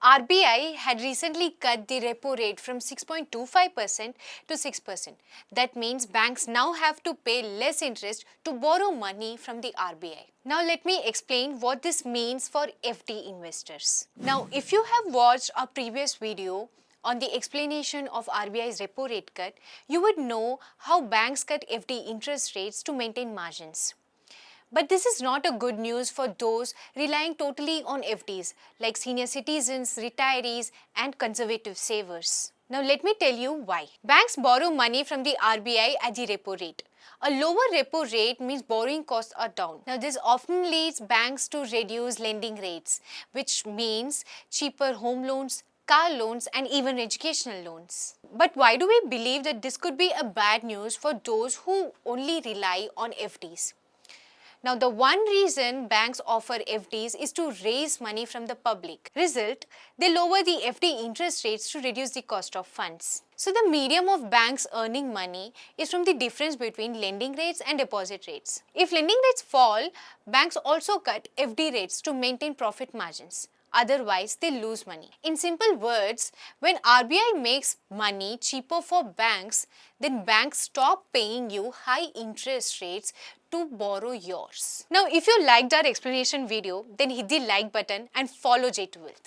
RBI had recently cut the repo rate from 6.25% to 6%. That means banks now have to pay less interest to borrow money from the RBI. Now let me explain what this means for FD investors. Now if you have watched our previous video on the explanation of RBI's repo rate cut, you would know how banks cut FD interest rates to maintain margins. But this is not a good news for those relying totally on FDs like senior citizens, retirees and conservative savers. Now let me tell you why. Banks borrow money from the RBI at the repo rate. A lower repo rate means borrowing costs are down. Now this often leads banks to reduce lending rates, which means cheaper home loans, car loans and even educational loans. But why do we believe that this could be a bad news for those who only rely on FDs? Now the one reason banks offer FDs is to raise money from the public. Result, they lower the FD interest rates to reduce the cost of funds. So the medium of banks earning money is from the difference between lending rates and deposit rates. If lending rates fall, banks also cut FD rates to maintain profit margins. Otherwise, they lose money. In simple words, when RBI makes money cheaper for banks, then banks stop paying you high interest rates to borrow yours. Now, if you liked our explanation video, then hit the like button and follow J2 Wealth.